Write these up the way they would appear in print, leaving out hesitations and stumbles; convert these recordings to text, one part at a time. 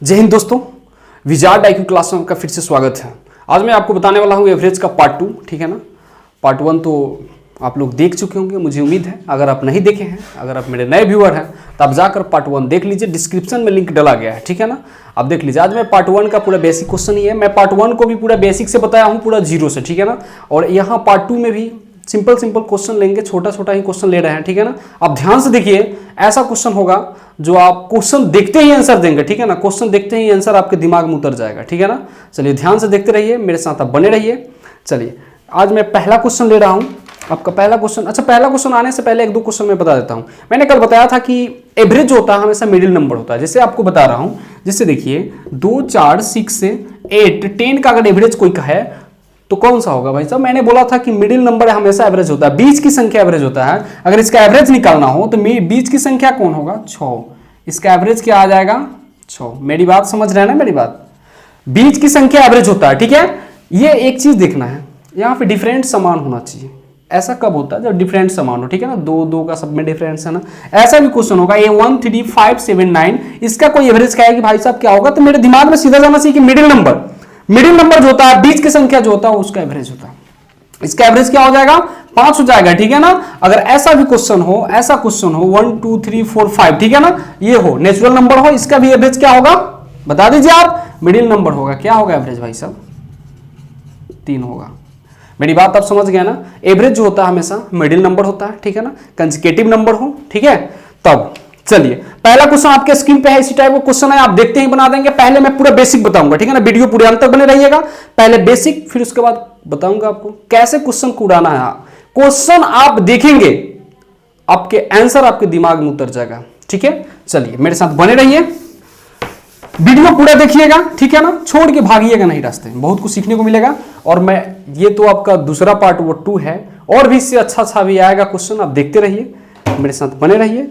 जय हिंद दोस्तों, wizard IQ class में आपका फिर से स्वागत है। आज मैं आपको बताने वाला हूँ एवरेज का पार्ट 2, ठीक है ना। पार्ट 1 तो आप लोग देख चुके होंगे, मुझे उम्मीद है। अगर आप नहीं देखे हैं, अगर आप मेरे नए व्यूअर हैं, तो आप जाकर पार्ट 1 देख लीजिए, डिस्क्रिप्शन में लिंक डाला गया है, ठीक है ना। आप देख लीजिए। आज मैं पार्ट 1 का पूरा बेसिक क्वेश्चन ही है। मैं पार्ट 1 को भी पूरा बेसिक से बताया हूँ, पूरा जीरो से, ठीक है ना। और यहाँ पार्ट 2 में भी सिंपल क्वेश्चन लेंगे, छोटा छोटा ही क्वेश्चन ले रहे हैं, ठीक है ना। आप ध्यान से देखिए, ऐसा क्वेश्चन होगा जो आप क्वेश्चन देखते ही आंसर देंगे, ठीक है ना। क्वेश्चन देखते ही आंसर आपके दिमाग में उतर जाएगा, ठीक है ना। चलिए ध्यान से देखते रहिए, मेरे साथ आप बने रहिए। चलिए आज मैं पहला क्वेश्चन ले रहा हूं, आपका पहला क्वेश्चन। अच्छा, पहला क्वेश्चन आने से पहले एक दो क्वेश्चन मैं बता देता हूं। मैंने कल बताया था कि एवरेज जो होता है हमेशा मिडिल नंबर होता है। जैसे आपको बता रहा हूं, जैसे देखिए 2, 4, 6, 8, 10 का अगर एवरेज कोई का है तो कौन सा होगा भाई साहब। मैंने बोला था कि मिडिल नंबर हमेशा एवरेज होता है, बीच की संख्या एवरेज होता है। अगर इसका एवरेज निकालना हो तो बीच की संख्या कौन होगा, 6। इसका एवरेज क्या आ जाएगा, 6। मेरी बात समझ रहे हैं ना, मेरी बात। बीच की संख्या एवरेज होता है, ठीक है। ये एक चीज देखना है, यहाँ पे डिफरेंट समान होना चाहिए। ऐसा कब होता है जब डिफरेंट समान हो, ठीक है ना। 2, 2 का सब में डिफरेंस है ना। ऐसा भी क्वेश्चन होगा, ये 1, 3, 5, 7, 9, इसका कोई एवरेज क्या है कि भाई साहब क्या होगा, तो मेरे दिमाग में सीधा जाना चाहिए कि मिडिल नंबर जो होता है, बीच की संख्या जो होता है उसका एवरेज होता है। इसका एवरेज क्या हो जाएगा, 5 हो जाएगा, ठीक है ना। अगर ऐसा भी क्वेश्चन हो, ऐसा क्वेश्चन हो 1, 2, 3, 4, 5, ठीक है ना, ये हो नेचुरल नंबर हो, इसका भी एवरेज क्या होगा बता दीजिए आप, मिडिल नंबर होगा। क्या होगा एवरेज भाई साहब, 3 होगा। मेरी बात आप समझ गए ना। एवरेज जो होता है हमेशा मिडिल नंबर होता है, ठीक है ना। कंसेक्यूटिव नंबर हो, ठीक है। तब चलिए पहला क्वेश्चन आपके स्क्रीन पे है, इसी टाइप का क्वेश्चन है, आप देखते ही बना देंगे। पहले मैं पूरा बेसिक बताऊंगा, ठीक है ना। वीडियो पूरे अंत तक बने रहिएगा। पहले बेसिक, फिर उसके बाद बताऊंगा आपको कैसे क्वेश्चन को उड़ाना है। क्वेश्चन आप देखेंगे, आपके आंसर आपके दिमाग में उतर जाएगा, ठीक है। चलिए मेरे साथ बने रहिए, वीडियो पूरा देखिएगा, ठीक है ना। छोड़ के भागिएगा नहीं रास्ते में, बहुत कुछ सीखने को मिलेगा। और मैं ये तो आपका दूसरा पार्ट वो 2 है, और भी इससे अच्छा भी आएगा क्वेश्चन, आप देखते रहिए, मेरे साथ बने रहिए।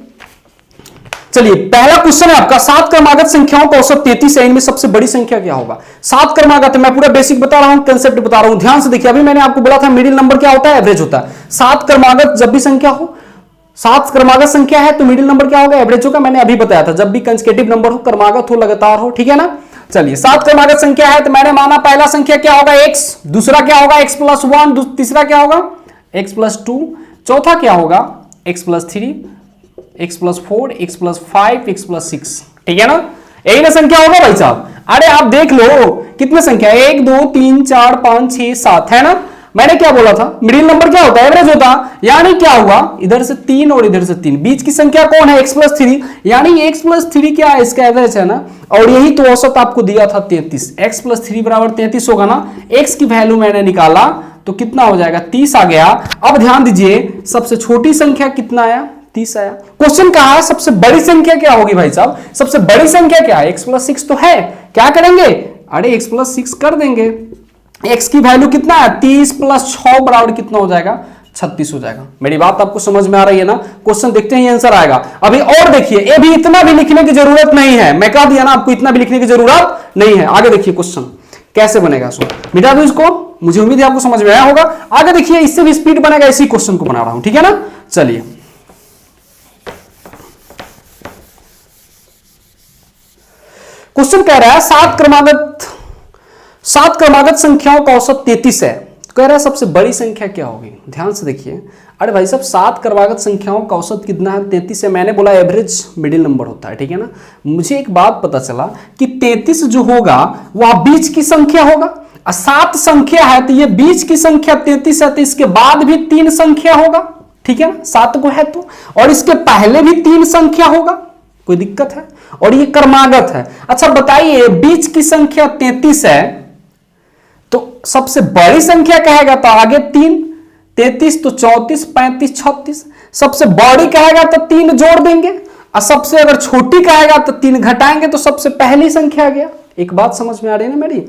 चलिए पहला क्वेश्चन है आपका, 7 क्रमागत संख्याओं का औसत 33 है, इनमें सबसे बड़ी संख्या क्या होगा। 7 क्रमागत, मैं पूरा बेसिक बता रहा हूं, कंसेप्ट बता रहा हूं, ध्यान से देखिए। अभी मैंने आपको बोला था मिडिल नंबर क्या होता है, एवरेज होता है। 7 क्रमागत जब भी संख्या हो, 7 क्रमागत संख्या है तो मिडिल नंबर क्या होगा, एवरेज होगा। मैंने अभी बताया था, जब भी कंसेक्यूटिव नंबर हो, क्रमागत हो, लगातार हो, ठीक है ना। चलिए 7 क्रमागत संख्या है तो मैंने माना पहला संख्या क्या होगा, x, दूसरा क्या होगा x+1, तीसरा क्या होगा x+2, चौथा क्या होगा x+3, x+4, x+5, x+6, ठीक है ना। यही ना संख्या होगा भाई साहब। अरे आप देख लो कितने संख्या, 1, 2, 3, 4, 5, 6, 7 है ना। मैंने क्या बोला था, मिडिल नंबर क्या होता है, एवरेज होता है। यानी क्या हुआ, इधर से 3 और इधर से 3, बीच की संख्या कौन है, x+3, यानी x+3 क्या है, इसका एवरेज है ना। और यही तो औसत आपको दिया था 33, x+3 बराबर 33 होगा ना। x की वैल्यू मैंने निकाला तो कितना हो जाएगा, 30 आ गया। अब ध्यान दीजिए, सबसे छोटी संख्या कितना आया, 30 आया। क्वेश्चन कहा है सबसे बड़ी संख्या क्या होगी भाई साहब, सबसे बड़ी संख्या क्या है, x+6 तो है। क्या करेंगे, अरे x+6 कर देंगे। x की वैल्यू कितना है, 30 + 6 बराबर कितना हो जाएगा, 36 हो जाएगा। मेरी बात आपको समझ में आ रही है ना। क्वेश्चन देखते ही आंसर आएगा। अभी और देखिए, ये भी इतना भी लिखने की जरूरत नहीं है, मैं कह दिया ना आपको, इतना भी लिखने की जरूरत नहीं है। आगे देखिए क्वेश्चन कैसे बनेगा, सो मिटा दो इसको, मुझे उम्मीद है आपको समझ में आया होगा। आगे देखिए, इससे भी स्पीड बनेगा, इसी क्वेश्चन को बना रहा हूं, ठीक है ना। चलिए क्वेश्चन कह रहा है 7 क्रमागत संख्याओं का औसत 33 है। कह रहा है सबसे बड़ी संख्या क्या होगी, ध्यान से देखिए। अरे भाई साहब 7 क्रमागत संख्याओं का औसत कितना है, 33 है। मैंने बोला एवरेज मिडिल नंबर होता है, ठीक है ना। मुझे एक बात पता चला कि 33 जो होगा वह बीच की संख्या होगा। 7 संख्या है तो ये बीच की संख्या 33 है, तो इसके बाद भी 3 संख्या होगा, ठीक है ना। 7 को है तो, और इसके पहले भी 3 संख्या होगा, कोई दिक्कत है। और ये क्रमागत है। अच्छा बताइए, बीच की संख्या 33 है तो सबसे बड़ी संख्या कहेगा तो आगे 3, 33 तो 34, 35, 36। सबसे बड़ी कहेगा तो 3 जोड़ देंगे, और सबसे अगर छोटी कहेगा तो 3 घटाएंगे, तो सबसे पहली संख्या आ गया। एक बात समझ में आ रही है ना मेरी।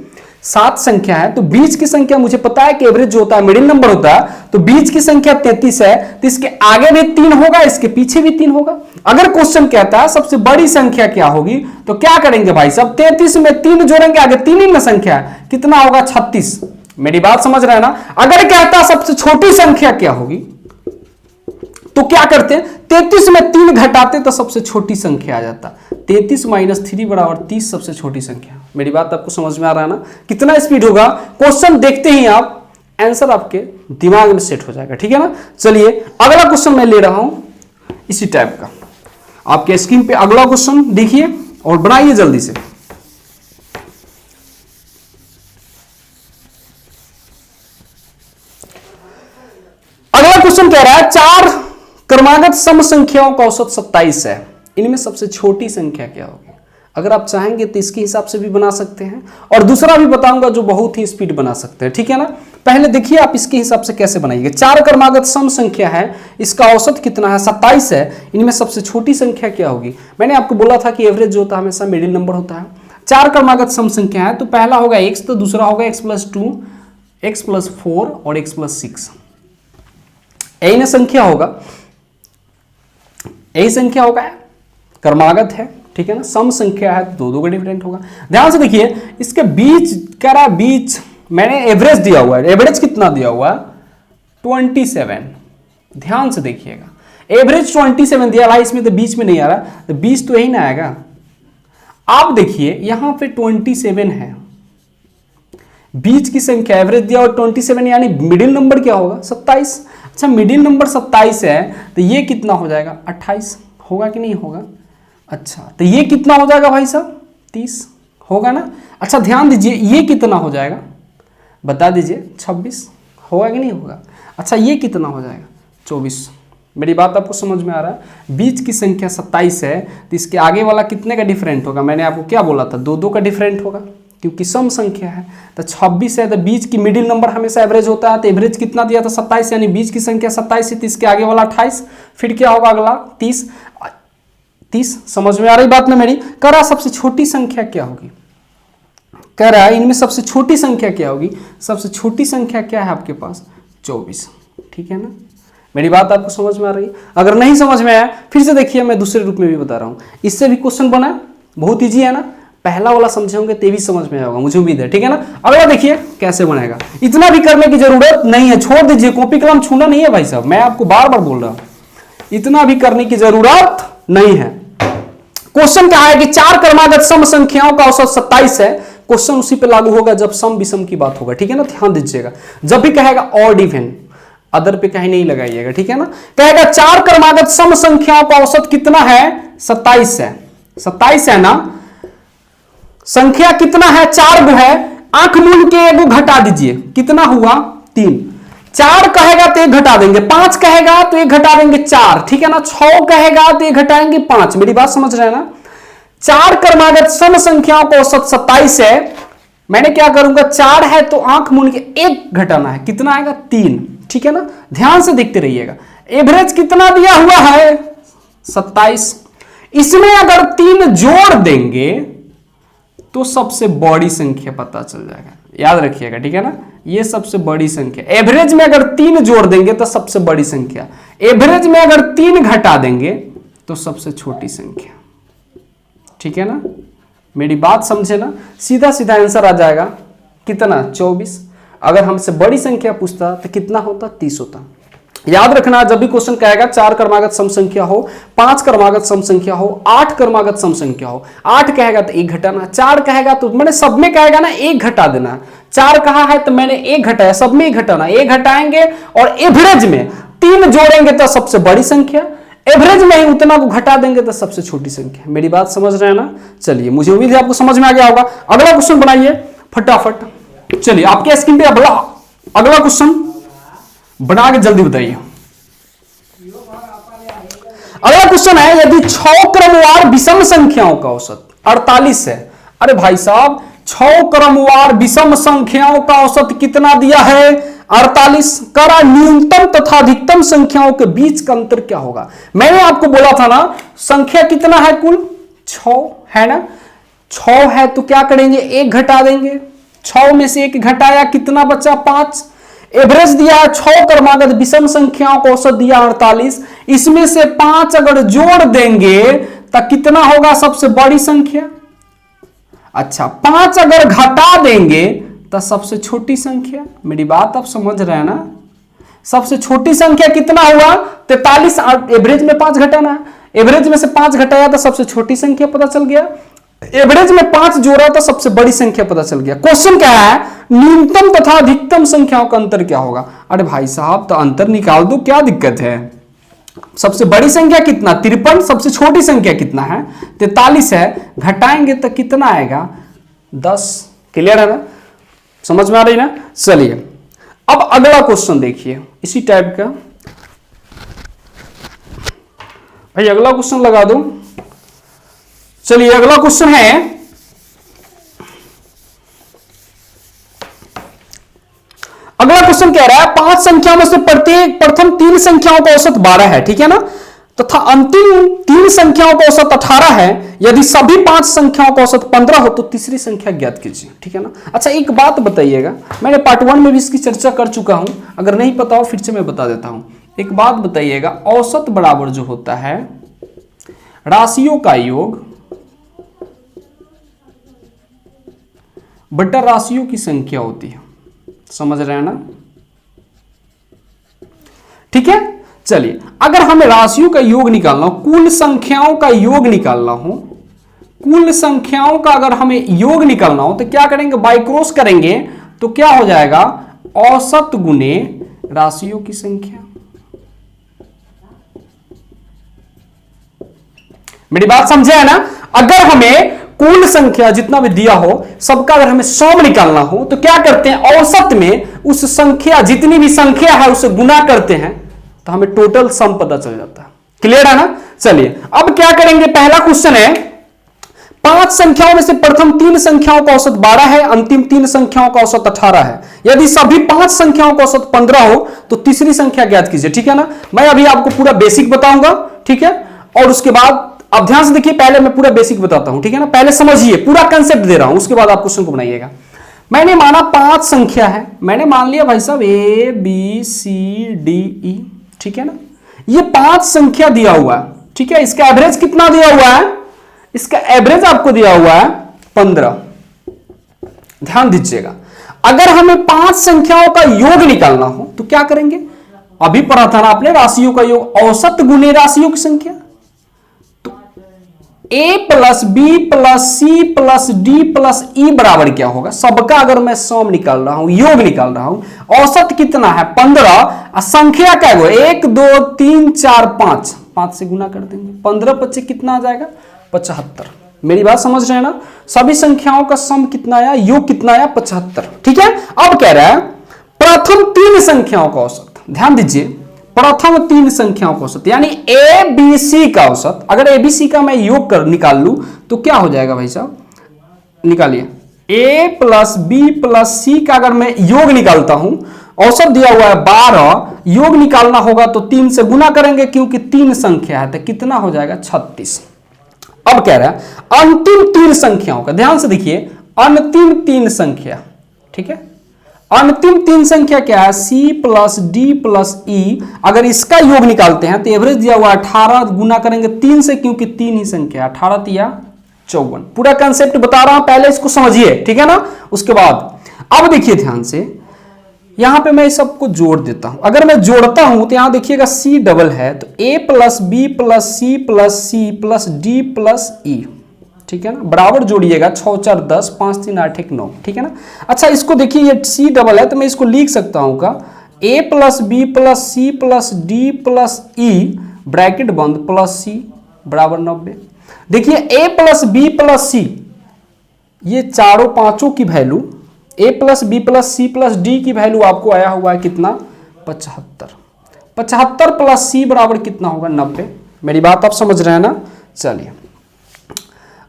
7 संख्या है तो बीच की संख्या मुझे पता है कि एवरेज जो होता है मिडिल नंबर होता है, तो बीच की संख्या 33 है तो इसके आगे भी 3 होगा, इसके पीछे भी 3 होगा। अगर क्वेश्चन कहता है सबसे बड़ी संख्या क्या होगी, तो क्या करेंगे भाई साहब, 33 में 3 जोड़ेंगे, आगे 3 ही में संख्या है, कितना होगा 36। मेरी बात समझ रहे हैं ना। अगर कहता सबसे छोटी संख्या क्या होगी तो क्या करते हैं, 33 में 3 घटाते तो सबसे छोटी संख्या आ जाता। 33 माइनस 3 बराबर 30 सबसे छोटी संख्या। मेरी बात आपको समझ में आ रहा है ना। कितना स्पीड होगा, क्वेश्चन देखते ही आप आंसर आपके दिमाग में सेट हो जाएगा, ठीक है ना। चलिए अगला क्वेश्चन मैं ले रहा हूं इसी टाइप का, आपके स्क्रीन पे अगला क्वेश्चन देखिए और बनाइए जल्दी से। अगला क्वेश्चन कह रहा है 4 क्रमागत सम संख्याओं का औसत 27 है, इनमें सबसे छोटी संख्या क्या होगी। अगर आप चाहेंगे तो इसके हिसाब से भी बना सकते हैं और दूसरा भी बताऊंगा जो बहुत ही स्पीड बना सकते हैं, ठीक है ना। पहले देखिए आप इसके हिसाब से कैसे बनाइए। 4 क्रमागत सम संख्या है, इसका औसत कितना है, 27 है, इनमें सबसे छोटी संख्या क्या होगी। मैंने आपको बोला था कि एवरेज जो होता है हमेशा मिडिल नंबर होता है। 4 क्रमागत सम संख्या है तो पहला होगा x, तो दूसरा होगा x+2, x+4 और x+6। यही संख्या होगा, यही संख्या होगा, क्रमागत है, ठीक है ना। सम संख्या है तो दो का डिफरेंट होगा। ध्यान से देखिए इसके बीच करा, बीच मैंने एवरेज दिया हुआ है। एवरेज कितना दिया हुआ है, 27। ध्यान से देखिएगा एवरेज 27 दिया भाई, इसमें तो बीच में नहीं आ रहा, तो 20 तो यही ना आएगा। आप देखिए यहां पे 27 है, बीच की संख्या एवरेज दिया और 27, यानी मिडिल नंबर क्या होगा, 27। अच्छा मिडिल नंबर 27 है तो ये कितना हो जाएगा, 28 होगा कि नहीं होगा। अच्छा तो ये कितना हो जाएगा भाई साहब, 30 होगा ना। अच्छा ध्यान दीजिए ये कितना हो जाएगा, बता दीजिए, 26 होगा कि नहीं होगा। अच्छा ये कितना हो जाएगा, 24। मेरी बात आपको समझ में आ रहा है। बीच की संख्या 27 है तो इसके आगे वाला कितने का डिफरेंट होगा, मैंने आपको क्या बोला था, 2 का डिफरेंट होगा क्योंकि सम संख्या है। तो 26 है तो बीच की मिडिल नंबर हमेशा एवरेज होता है, तो एवरेज कितना दिया था, 27, यानी बीच की संख्या 27 है तो इसके आगे वाला 28, फिर क्या होगा अगला 30। समझ में आ रही बात ना मेरी। कह रहा सबसे छोटी संख्या क्या होगी, कह रहा है इनमें सबसे छोटी संख्या क्या होगी। सबसे छोटी संख्या क्या है आपके पास, 24, ठीक है ना। मेरी बात आपको समझ में आ रही है। अगर नहीं समझ में आया फिर से देखिए, मैं दूसरे रूप में भी बता रहा हूं, इससे भी क्वेश्चन बना, बहुत ईजी है ना। पहला वाला समझे होंगे तो भी समझ में आएगा, मुझे उम्मीद है, ठीक है ना। अगला देखिए कैसे बनेगा। इतना भी करने की जरूरत नहीं है, छोड़ दीजिए, कॉपी कलम छूना नहीं है भाई साहब, मैं आपको बार बार बोल रहा हूं, इतना भी करने की जरूरत नहीं है। क्वेश्चन क्या है कि 4 क्रमागत सम संख्याओं का औसत 27 है। क्वेश्चन उसी पे लागू होगा जब सम विषम की बात होगा, ठीक है ना। ध्यान दीजिएगा, जब भी कहेगा ऑड इवन, अदर पे कहीं नहीं लगाइएगा, ठीक है ना। कहेगा 4 क्रमागत सम संख्याओं का औसत कितना है, 27 है। 27 है ना, संख्या कितना है, 4 गो है, आंख मूंद के एगो घटा दीजिए, कितना हुआ, 3। 4 कहेगा तो 1 घटा देंगे, 5 कहेगा तो 1 घटा देंगे, 4, ठीक है ना। 6 कहेगा तो 1 घटाएंगे, 5। मेरी बात समझ रहे हैं ना। 4 क्रमागत सम संख्याओं का औसत 27 है। मैंने क्या करूंगा, 4 है तो आंख मूंद के 1 घटाना है, कितना आएगा, 3, ठीक है ना। ध्यान से देखते रहिएगा। एवरेज कितना दिया हुआ है, 27। इसमें अगर 3 जोड़ देंगे तो सबसे बड़ी संख्या पता चल जाएगा, याद रखिएगा, ठीक है ना। ये सबसे बड़ी संख्या, एवरेज में अगर 3 जोड़ देंगे तो सबसे बड़ी संख्या, एवरेज में अगर 3 घटा देंगे तो सबसे छोटी संख्या, ठीक है ना। मेरी बात समझे ना, सीधा सीधा आंसर आ जाएगा, कितना, 24। अगर हमसे बड़ी संख्या पूछता तो कितना होता, 30 होता। याद रखना, जब भी क्वेश्चन कहेगा 4 क्रमागत सम संख्या हो, 5 क्रमागत सम संख्या हो, 8 क्रमागत सम संख्या हो, 8 कहेगा तो 1 घटाना, 4 कहेगा तो मैंने सब में कहेगा ना 1 घटा देना। 4 कहा है तो मैंने 1 घटाया, सब में 1 घटाना, 1 घटाएंगे और एवरेज में 3 जोड़ेंगे तो सबसे बड़ी संख्या, एवरेज में ही उतना को घटा देंगे तो सबसे छोटी संख्या। मेरी बात समझ रहे हैं ना। चलिए मुझे उम्मीद है आपको समझ में आ गया होगा। अगला क्वेश्चन बनाइए फटाफट। चलिए आपके स्क्रीन पे अगला क्वेश्चन बना के जल्दी बताइए। अगला क्वेश्चन है, यदि 6 क्रमवार विषम संख्याओं का औसत 48 है। अरे भाई साहब, 6 क्रमवार विषम संख्याओं का औसत कितना दिया है, 48। करा न्यूनतम तथा अधिकतम संख्याओं के बीच का अंतर क्या होगा। मैंने आपको बोला था ना, संख्या कितना है, कुल 6 है ना। 6 है तो क्या करेंगे, 1 घटा देंगे, 6 में से 1 घटाया, कितना बचा, 5। एवरेज दिया है 6 क्रमागत विषम संख्याओं का औसत दिया 48, इसमें से 5 अगर जोड़ देंगे तो कितना होगा सबसे बड़ी संख्या। अच्छा 5 अगर घटा देंगे तो सबसे छोटी संख्या, मेरी बात आप समझ रहे हैं ना, सबसे छोटी संख्या कितना हुआ 43, एवरेज में 5 घटाना है, एवरेज में से 5 घटाया तो सबसे छोटी संख्या पता चल गया, एवरेज में 5 जोड़ा तो सबसे बड़ी संख्या पता चल गया। क्वेश्चन क्या है, न्यूनतम तथा अधिकतम संख्याओं का अंतर क्या होगा। अरे भाई साहब तो अंतर निकाल दो, क्या दिक्कत है। सबसे बड़ी संख्या कितना 53, सबसे छोटी संख्या कितना है 43 है, घटाएंगे तो कितना आएगा 10। क्लियर है ना, समझ में आ रही ना। चलिए अब अगला क्वेश्चन देखिए इसी टाइप का, भाई अगला क्वेश्चन लगा दो। चलिए अगला क्वेश्चन है, अगला क्वेश्चन कह रहा है 5 संख्याओं में से प्रत्येक प्रथम 3 संख्याओं का औसत 12 है, ठीक है ना, तथा अंतिम 3 संख्याओं का औसत 18 है। यदि सभी 5 संख्याओं का औसत 15 हो तो तीसरी संख्या ज्ञात कीजिए, ठीक है ना। अच्छा एक बात बताइएगा, मैंने पार्ट 1 में भी इसकी चर्चा कर चुका हूं, अगर नहीं पता हो फिर से मैं बता देता हूं। एक बात बताइएगा, औसत बराबर जो होता है राशियों का योग बटा राशियों की संख्या होती है, समझ रहे हैं ना, ठीक है। चलिए अगर हमें राशियों का योग निकालना हो, कुल संख्याओं का योग निकालना हो, कुल संख्याओं का अगर हमें योग निकालना हो तो क्या करेंगे, बाय क्रॉस करेंगे तो क्या हो जाएगा, औसत गुने राशियों की संख्या। मेरी बात समझे है ना। अगर हमें कुल संख्या जितना भी दिया हो सबका अगर हमें सम निकालना हो तो क्या करते हैं, औसत में उस संख्या जितनी भी संख्या है उसे गुना करते हैं तो हमें टोटल सम पता चल जाता है। क्लियर है ना। चलिए अब क्या करेंगे, पहला क्वेश्चन है 5 संख्याओं में से प्रथम 3 संख्याओं का औसत 12 है, अंतिम 3 संख्याओं का औसत 18 है। यदि सभी 5 संख्याओं का औसत 15 हो तो तीसरी संख्या ज्ञात कीजिए, ठीक है ना। मैं अभी आपको पूरा बेसिक बताऊंगा, ठीक है, और उसके बाद आप ध्यान से देखिए, पहले मैं पूरा बेसिक बताता हूं, ठीक है ना, पहले समझिए, पूरा कंसेप्ट दे रहा हूं, उसके बाद आप क्वेश्चन को बनाइएगा। मैंने माना 5 संख्या है, मैंने मान लिया भाई साहब A B C D E, ठीक है ना, ये 5 संख्या दिया हुआ है, ठीक है। इसका एवरेज कितना दिया हुआ है, इसका एवरेज आपको दिया हुआ है 15। ध्यान दीजिएगा, अगर हमें 5 संख्याओं का योग निकालना हो तो क्या करेंगे, अभी पढ़ा था ना आपने राशियों का योग, औसत गुने राशियों की संख्या। A plus B plus C plus D plus E बराबर क्या होगा, सबका अगर मैं सम निकाल रहा हूं, योग निकाल रहा हूं, औसत कितना है 15, संख्या क्या है 1 2 3 4 5, 5 से गुना कर देंगे, 15 25 कितना आ जाएगा 75। मेरी बात समझ रहे हैं ना। सभी संख्याओं का सम कितना आया, योग कितना आया 75, ठीक है। अब कह रहा है प्रथम 3 संख्याओं का औसत, ध्यान दीजिए, प्रथम 3 संख्याओं का औसत यानी ए बी सी का औसत। अगर ए बी सी का मैं योग कर निकाल लूं तो क्या हो जाएगा भाई साहब, निकालिए, ए प्लस बी प्लस सी का अगर मैं योग निकालता हूं, औसत दिया हुआ है 12, योग निकालना होगा तो 3 से गुना करेंगे क्योंकि 3 संख्या है, तो कितना हो जाएगा 36। अब कह रहा है अंतिम 3 संख्याओं का, ध्यान से देखिए, अंतिम 3 संख्या, ठीक है, अंतिम 3 संख्या क्या है C प्लस डी प्लस ई। अगर इसका योग निकालते हैं तो एवरेज दिया हुआ 18, गुना करेंगे 3 से क्योंकि 3 ही संख्या, 18 तिया 54। पूरा कंसेप्ट बता रहा हूं, पहले इसको समझिए, ठीक है ना। उसके बाद अब देखिए ध्यान से, यहां पे मैं इस सबको जोड़ देता हूं। अगर मैं जोड़ता हूं तो यहां देखिएगा C डबल है तो A plus B plus C plus C plus D plus E, ठीक है ना, बराबर जोड़िएगा, 6 4 10 5 3 8 1 9, ठीक है ना। अच्छा इसको देखिए, ये C डबल है तो मैं इसको लिख सकता हूं का A plus B plus C plus D plus E bracket बंद प्लस C बराबर 90। देखिए A plus B plus C, ये चारों पांचों की value, A plus B plus C plus D की वैल्यू आपको आया हुआ है कितना 75। 75 प्लस C बराबर कितना होगा 90। मेरी बात आप समझ रहे हैं ना। चलिए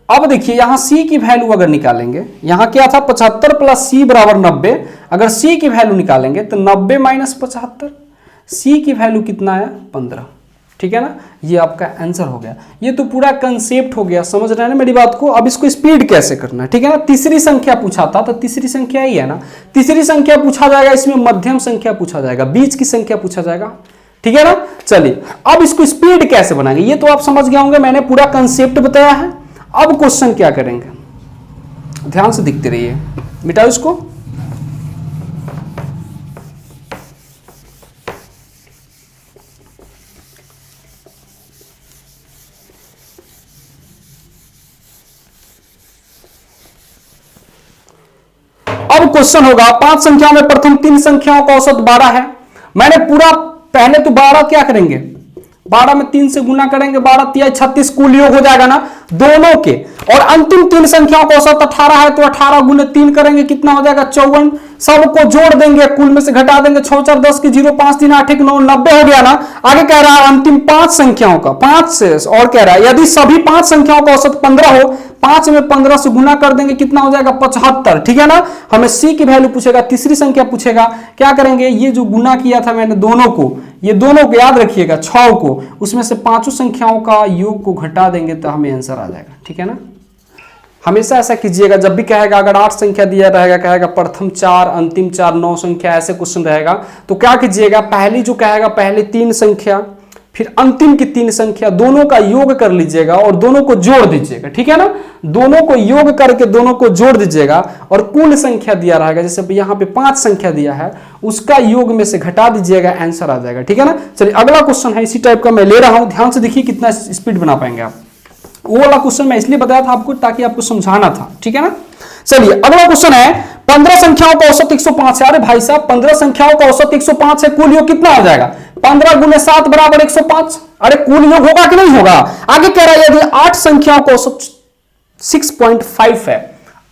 अब देखिए, यहां C की वैल्यू अगर निकालेंगे, यहां क्या था 75 प्लस C बराबर 90, अगर C की वैल्यू निकालेंगे तो 90 माइनस 75, C की वैल्यू कितना आया 15, ठीक है ना। ये आपका आंसर हो गया। ये तो पूरा कंसेप्ट हो गया, समझ रहे हैं ना मेरी बात को। अब इसको स्पीड कैसे करना है, ठीक है ना। तीसरी संख्या पूछा था तो तीसरी संख्या ही है ना, तीसरी संख्या पूछा जाएगा, इसमें मध्यम संख्या पूछा जाएगा, बीच की संख्या पूछा जाएगा, ठीक है ना। चलिए अब इसको स्पीड कैसे बनाएंगे, ये तो आप समझ गए होंगे, मैंने पूरा कंसेप्ट बताया है। अब क्वेश्चन क्या करेंगे, ध्यान से दिखते रहिए, मिटाओ इसको, अब क्वेश्चन होगा 5 संख्याओं में प्रथम 3 संख्याओं का औसत 12 है। मैंने पूरा पहले तो 12 क्या करेंगे, 12 में 3 से गुना करेंगे, 12 तिया 36 कुल योग हो जाएगा ना दोनों के। और अंतिम 3 संख्याओं का औसत 18 है, तो 18 गुने 3 करेंगे, कितना हो जाएगा 54। सबको जोड़ देंगे, कुल में से घटा देंगे, 6 4 10 की 0, 5 3 8 1 9, 90 हो गया ना। आगे कह रहा है अंतिम 5 संख्याओं का, 5 से और कह रहा है यदि सभी 5 संख्याओं का औसत 15 हो, 5 में 15 से गुना कर देंगे, कितना हो जाएगा 75। ठीक है ना। हमें सी की वैल्यू पूछेगा, तीसरी संख्या पूछेगा, क्या करेंगे, ये जो गुना किया था मैंने दोनों को, ये दोनों को याद रखिएगा 6 को, उसमें से 5 संख्याओं का योग को घटा देंगे तो हमें आंसर आ जाएगा। ठीक है ना। हमेशा ऐसा कीजिएगा, जब भी कहेगा अगर 8 संख्या दिया रहेगा, कहेगा प्रथम 4 अंतिम 4 9 संख्या, ऐसे क्वेश्चन रहेगा तो क्या कीजिएगा, पहली जो कहेगा पहले 3 संख्या फिर अंतिम की 3 संख्या दोनों का योग कर लीजिएगा और दोनों को जोड़ दीजिएगा। ठीक है ना। दोनों को योग करके दोनों को जोड़ दीजिएगा और कुल संख्या दिया रहेगा, जैसे यहाँ पे 5 संख्या दिया है, उसका योग में से घटा दीजिएगा, आंसर आ जाएगा। ठीक है ना। चलिए अगला क्वेश्चन है, इसी टाइप का मैं ले रहा हूं, ध्यान से देखिए कितना स्पीड बना पाएंगे आप। वो वाला क्वेश्चन मैं इसलिए बताया था आपको ताकि आपको समझाना था। ठीक है ना। चलिए अगला क्वेश्चन है, 15 संख्याओं का औसत 105 है। अरे भाई साहब 15 संख्याओं का औसत 105 है, कुल योग कितना हो जाएगा, 15 गुने 7 बराबर 105। अरे कुल योग होगा कि नहीं होगा। आगे कह रहा है यदि 8 संख्याओं का औसत 6.5 है,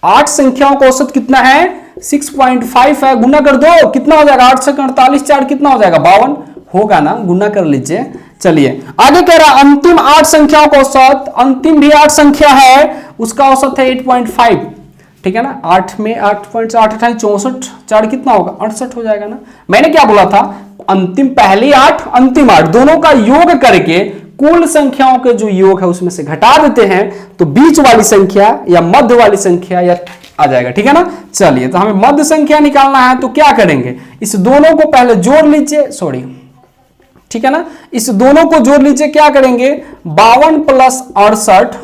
8 संख्याओं का औसत कितना है 6.5 है, गुना कर दो, कितना हो जाएगा 8 से 48 4 कितना हो जाएगा 52 होगा ना, गुना कर लीजिए। चलिए आगे कह रहा अंतिम 8 संख्याओं का औसत, अंतिम भी 8 संख्या है, उसका औसत है 8.5। ठीक है ना। 8 में 8.8 64 4 कितना होगा 68 हो जाएगा ना। मैंने क्या बोला था, अंतिम पहली 8 अंतिम 8 दोनों का योग करके कुल संख्याओं के जो योग है उसमें से घटा देते हैं तो बीच वाली संख्या या मध्य वाली संख्या या आ जाएगा। ठीक है ना। चलिए तो हमें मध्य संख्या निकालना है, तो क्या करेंगे, इस दोनों को पहले जोड़ लीजिए, सॉरी ठीक है ना, इस दोनों को जोड़ लीजिए, क्या करेंगे 52 प्लस 68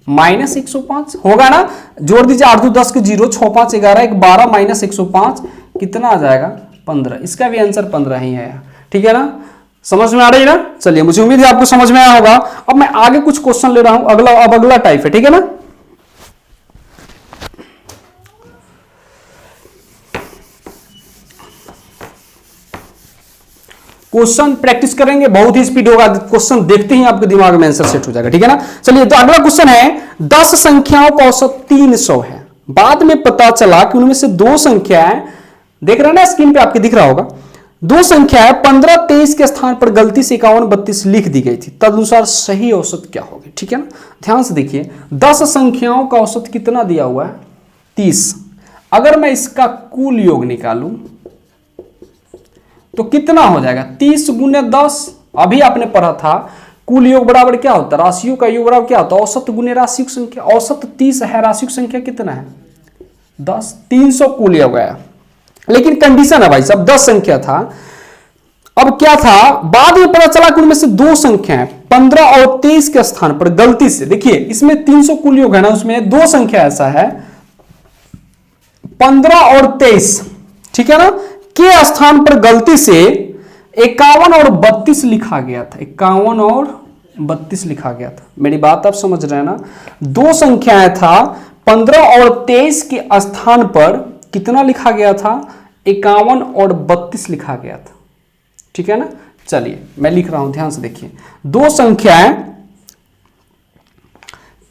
माइनस 105 होगा ना। जोड़ दीजिए 8 2 10 के 0, 6 5 11 1 12 माइनस 105 कितना आ जाएगा 15। इसका भी आंसर 15 ही है। ठीक है ना। समझ में आ रही है ना। चलिए मुझे उम्मीद है आपको समझ में आया होगा। अब मैं आगे कुछ क्वेश्चन ले रहा हूं, अगला टाइप है। ठीक है ना। क्वेश्चन प्रैक्टिस करेंगे, बहुत ही स्पीड होगा, क्वेश्चन देखते ही आपके दिमाग में आंसर सेट हो जाएगा। ठीक है ना। चलिए तो अगला क्वेश्चन है, 10 संख्याओं का औसत 300 है, बाद में पता चला कि उनमें से 2 संख्याएं, देख रहे हैं ना स्क्रीन पे आपके दिख रहा होगा, 2 संख्याएं 15 23 के स्थान पर गलती से 51 32 लिख दी गई थी, तदनुसार सही औसत क्या होगी। ठीक है ना। ध्यान से देखिए 10 संख्याओं का औसत कितना दिया हुआ है 30। अगर मैं इसका कुल योग निकालूं तो कितना हो जाएगा 30 गुने 10। अभी आपने पढ़ा था कुल योग बराबर क्या होता है, राशियों का योग बराबर क्या होता है, औसत गुने राशियों की संख्या। औसत 30 है, राशियों की संख्या कितना है 10, 300 कुल योग है। लेकिन कंडीशन है भाई साहब 10 संख्या था। अब क्या था, बाद में पता चला कि उनमें से 2 संख्या है 15 और 23 के स्थान पर गलती से, देखिए इसमें 300 कुल योग है ना, उसमें 2 संख्या ऐसा है 15 और 23, ठीक है ना, के स्थान पर गलती से 51 और 32 लिखा गया था। 51 और 32 लिखा गया था। मेरी बात आप समझ रहे हैं ना। 2 संख्याएं था 15 और 23 के स्थान पर कितना लिखा गया था 51 और 32 लिखा गया था। ठीक है ना। चलिए मैं लिख रहा हूं, ध्यान से देखिए। 2 संख्याएं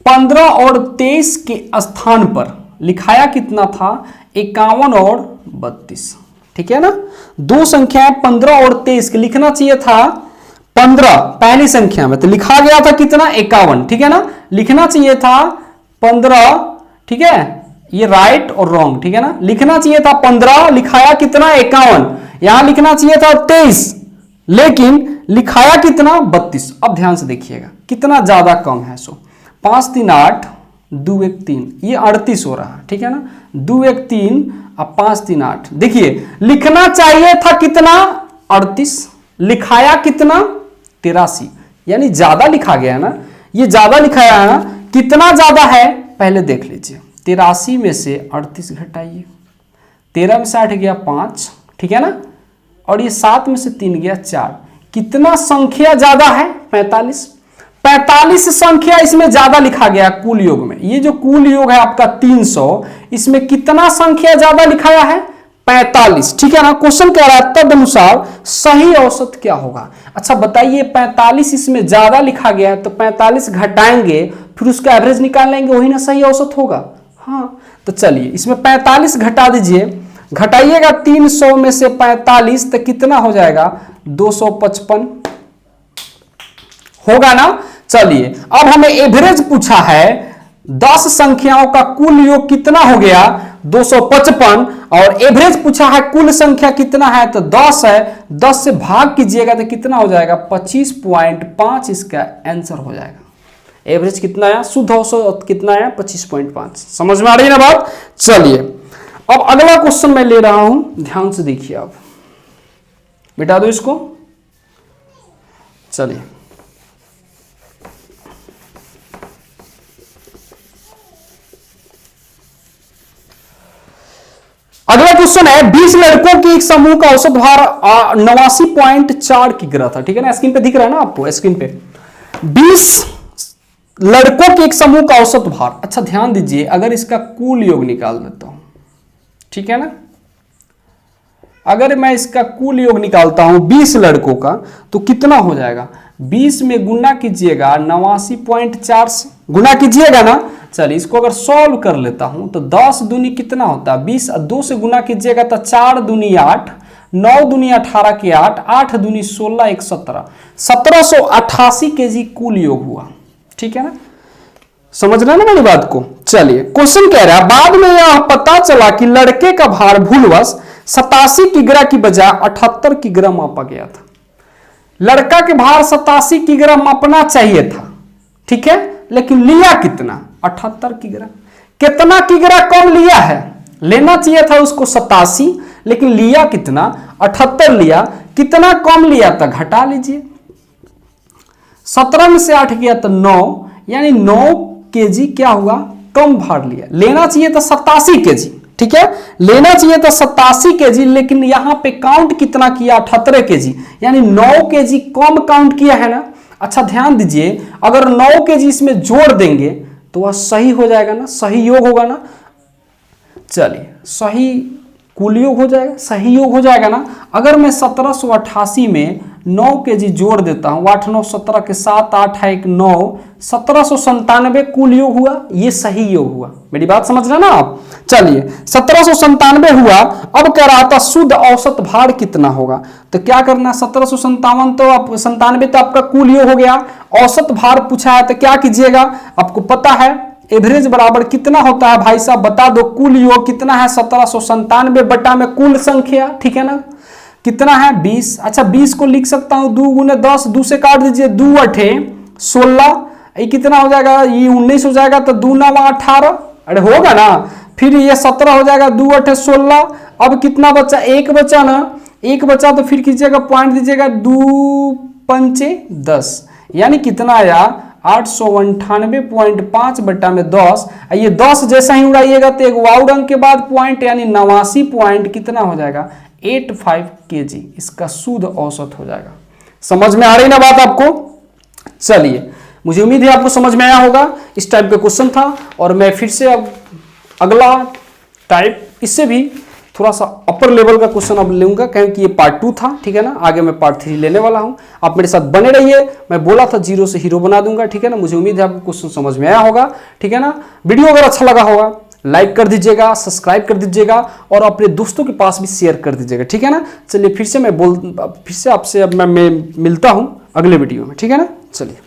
15 और 23 के स्थान पर लिखाया कितना था 51 और 32। ठीक है ना। 2 संख्याएं 15 और 23 के लिखना चाहिए था 15 पहली संख्या में, तो लिखा गया था कितना 51। ठीक है ना। लिखना चाहिए था 15, ठीक है, ये राइट और रॉन्ग। ठीक है ना। लिखना चाहिए था 15, लिखाया कितना 51। यहां लिखना चाहिए था 23, लेकिन लिखाया कितना 32। अब ध्यान से देखिएगा कितना ज्यादा कम है। 5 3 8 2 1 3, ये 38 हो रहा है। ठीक है ना। 2 1 3 अब 5 3 8। देखिए लिखना चाहिए था कितना 38, लिखाया कितना 83, यानी ज्यादा लिखा गया है ना, ये ज्यादा लिखाया है ना। कितना ज्यादा है पहले देख लीजिए। 83 में से 38 घटाइए, 13 में से 8 गया 5, ठीक है ना, और ये 7 में से 3 गया 4। कितना संख्या ज्यादा है 45। 45 संख्या इसमें ज्यादा लिखा गया कुल योग में। ये जो कुल योग है आपका 300, इसमें कितना संख्या ज्यादा लिखाया है? 45, ठीक है ना। क्वेश्चन कह रहा है तदनुसार सही औसत क्या होगा। अच्छा बताइए, 45 इसमें ज्यादा लिखा गया है तो 45 घटाएंगे फिर उसका एवरेज निकाल लेंगे, वही ना सही औसत होगा। हाँ तो चलिए इसमें 45 घटा दीजिए, घटाइएगा 300 में से 45 तो कितना हो जाएगा? 255 होगा ना। चलिए अब हमें एवरेज पूछा है, 10 संख्याओं का कुल योग कितना हो गया? 255, और एवरेज पूछा है कुल संख्या कितना है? तो 10 है। 10 से भाग कीजिएगा तो कितना हो जाएगा? 25.5 इसका आंसर हो जाएगा। एवरेज कितना है? शुद्ध औसत कितना है? 25.5। समझ में आ रही है ना बात। चलिए अब अगला क्वेश्चन मैं ले रहा हूं, ध्यान से देखिए आप, मिटा दो इसको। चलिए अगला क्वेश्चन है, 20 लड़कों के एक समूह का औसत भार 89.4 किग्रा था, ठीक है ना। स्क्रीन पे दिख रहा है ना आपको, स्क्रीन पे 20 लड़कों के एक समूह का औसत भार। अच्छा ध्यान दीजिए, अगर इसका कुल योग निकाल देता हूं, ठीक है ना, अगर मैं इसका कुल योग निकालता हूं 20 लड़कों का तो कितना हो जाएगा? 20 में गुना कीजिएगा 89.4 से गुना कीजिएगा ना। चलिए इसको अगर सॉल्व कर लेता हूं तो 10 दूनी कितना होता है? 20, 2 से गुना कीजिएगा तो 4 दूनी 8, 9 दूनी 18 के 8, 8 दूनी 16, 1 17, 1788 केजी कुल योग हुआ, ठीक है ना। समझ रहे ना मेरी बात को। चलिए क्वेश्चन कह रहा है, बाद में यह पता चला कि लड़के का भार भूलवश 87 किग्रा की बजाय 78 किग्रा मापा गया था। लड़का के भार 87 किग्रा मापना चाहिए था, ठीक है, लेकिन लिया कितना? 78 किग्रा। कितना किग्रा कम लिया है? लेना चाहिए था उसको 87, लेकिन लिया कितना? 78 लिया। कितना कम लिया था? घटा लीजिए, 17 में से 8 गया तो 9, यानी 9 केजी क्या हुआ? कम भार लिया। लेना चाहिए था 87 केजी, ठीक है, लेना चाहिए था 87 केजी, लेकिन यहां पे काउंट कितना किया? 78 केजी, यानी 9 केजी कम काउंट किया है ना। अच्छा ध्यान दीजिए, अगर 9 केजी इसमें जोड़ देंगे तो वह सही हो जाएगा ना, सही योग होगा ना। चलिए सही कुल योग हो जाएगा, सही योग हो जाएगा ना। अगर मैं 1788 में 9 केजी जोड़ देता हूं, 8 9 17 के 7 8 है 1 9, 1797 कुल योग हुआ, ये सही योग हुआ। मेरी बात समझ रहे ना आप। चलिए 1797 हुआ। अब कह रहा था शुद्ध औसत भार कितना होगा, तो क्या करना? 1797 तो आप 97 तो आपका कुल योग हो गया, औसत भार पूछा है तो क्या कीजिएगा? आपको पता है एवरेज बराबर कितना होता है भाई साहब, बता दो। कुल योग कितना है? 1797 बटा में कुल संख्या, ठीक है ना, कितना है? 20। अच्छा 20 को लिख सकता हूं 2 गुने 10, 2 से काट दीजिए, 2 8 16, ये कितना हो जाएगा? ये 19 हो जाएगा, तो 2 9 18, अरे होगा ना। फिर ये 17 हो जाएगा, 2 8 16। अब कितना बचा? 1 बचा ना, 1 बचा तो फिर कीजिएगा पॉइंट दीजिएगा, 2 5 10, यानी कितना आया? 898.5 बटा में 10। ये 10 जैसा ही उड़ाइएगा तो एक वाउ अंक के बाद पॉइंट, यानी 89 पॉइंट कितना हो जाएगा? 85 केजी इसका शुद्ध औसत हो जाएगा। समझ में आ रही ना बात आपको। चलिए मुझे उम्मीद है आपको समझ में आया होगा। इस टाइप का क्वेश्चन था, और मैं फिर से अब अगला टाइप इससे भी थोड़ा सा अपर लेवल का क्वेश्चन अब लूंगा, क्योंकि ये पार्ट 2 था, ठीक है ना। आगे मैं पार्ट 3 लेने वाला हूं, आप मेरे साथ बने रहिए। मैं बोला था 0 से हीरो बना दूंगा, ठीक है ना। मुझे उम्मीद है आपको क्वेश्चन समझ में आया होगा, ठीक है ना। वीडियो अगर अच्छा लगा होगा लाइक कर दीजिएगा, सब्सक्राइब कर दीजिएगा, और अपने दोस्तों के पास भी शेयर कर दीजिएगा, ठीक है ना। चलिए फिर से आपसे अब मैं मिलता हूं अगले वीडियो में, ठीक है ना। चलिए।